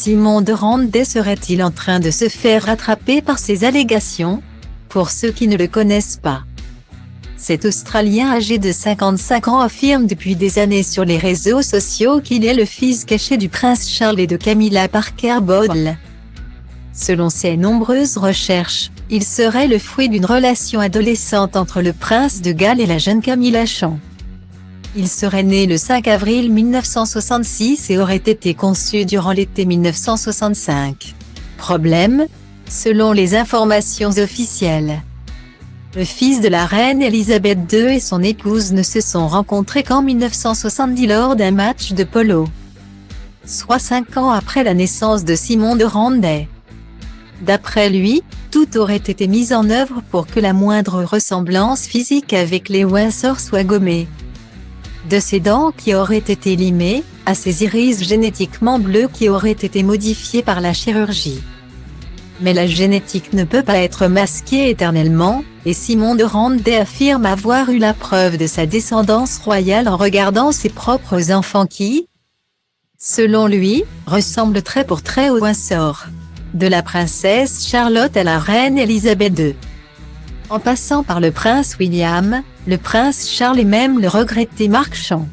Simon de Randé serait-il en train de se faire rattraper par ces allégations? Pour ceux qui ne le connaissent pas, cet Australien âgé de 55 ans affirme depuis des années sur les réseaux sociaux qu'il est le fils caché du prince Charles et de Camilla Parker Bowles. Selon ses nombreuses recherches, il serait le fruit d'une relation adolescente entre le prince de Galles et la jeune Camilla Champ. Il serait né le 5 avril 1966 et aurait été conçu durant l'été 1965. Problème? Selon les informations officielles, le fils de la reine Elisabeth II et son épouse ne se sont rencontrés qu'en 1970 lors d'un match de polo, soit 5 ans après la naissance de Simon de Randé. D'après lui, tout aurait été mis en œuvre pour que la moindre ressemblance physique avec les Windsor soit gommée. De ses dents qui auraient été limées, à ses iris génétiquement bleus qui auraient été modifiés par la chirurgie. Mais la génétique ne peut pas être masquée éternellement, et Simon de Randé affirme avoir eu la preuve de sa descendance royale en regardant ses propres enfants qui, selon lui, ressemblent trait pour trait aux Windsor. De la princesse Charlotte à la reine Elisabeth II. En passant par le prince William, le prince Charles et même le regretté Mark Champ.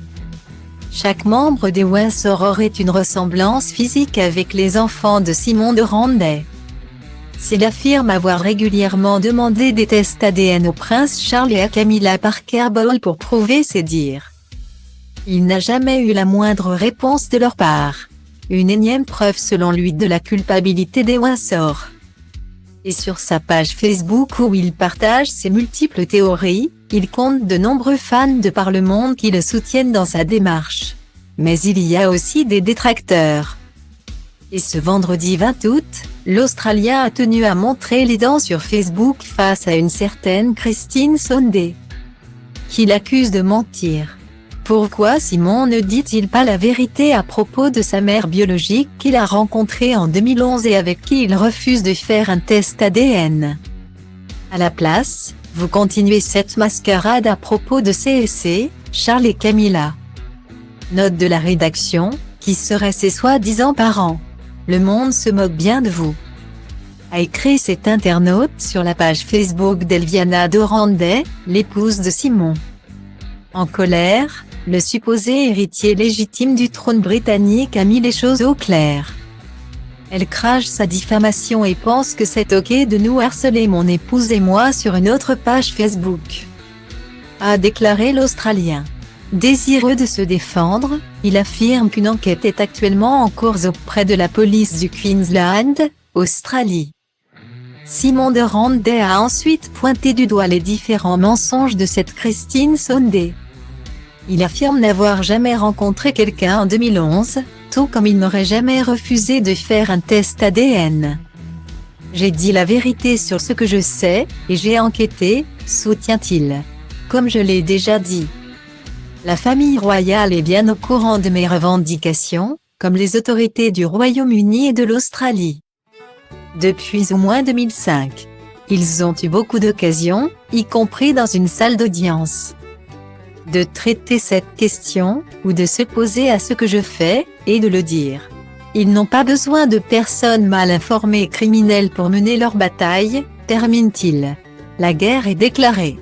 Chaque membre des Windsor aurait une ressemblance physique avec les enfants de Simon de Randé. S'il affirme avoir régulièrement demandé des tests ADN au prince Charles et à Camilla Parker Bowles pour prouver ses dires, il n'a jamais eu la moindre réponse de leur part. Une énième preuve selon lui de la culpabilité des Windsor. Et sur sa page Facebook où il partage ses multiples théories, il compte de nombreux fans de par le monde qui le soutiennent dans sa démarche. Mais il y a aussi des détracteurs. Et ce vendredi 20 août, l'Australien a tenu à montrer les dents sur Facebook face à une certaine Christine Sondé, qui l'accuse de mentir. Pourquoi Simon ne dit-il pas la vérité à propos de sa mère biologique qu'il a rencontrée en 2011 et avec qui il refuse de faire un test ADN? À la place, vous continuez cette mascarade à propos de C&C, Charles et Camilla. Note de la rédaction, qui seraient ses soi-disant parents. Le monde se moque bien de vous, a écrit cet internaute sur la page Facebook d'Elviana de Randé, l'épouse de Simon. En colère, le supposé héritier légitime du trône britannique a mis les choses au clair. Elle crache sa diffamation et pense que c'est ok de nous harceler mon épouse et moi sur une autre page Facebook, a déclaré l'Australien. Désireux de se défendre, il affirme qu'une enquête est actuellement en cours auprès de la police du Queensland, Australie. Simon de Randé a ensuite pointé du doigt les différents mensonges de cette Christine Sondé. Il affirme n'avoir jamais rencontré quelqu'un en 2011, tout comme il n'aurait jamais refusé de faire un test ADN. J'ai dit la vérité sur ce que je sais, et j'ai enquêté, soutient-il. Comme je l'ai déjà dit, la famille royale est bien au courant de mes revendications, comme les autorités du Royaume-Uni et de l'Australie. Depuis au moins 2005, ils ont eu beaucoup d'occasions, y compris dans une salle d'audience, de traiter cette question, ou de se poser à ce que je fais, et de le dire. Ils n'ont pas besoin de personnes mal informées et criminelles pour mener leur bataille, termine-t-il. La guerre est déclarée.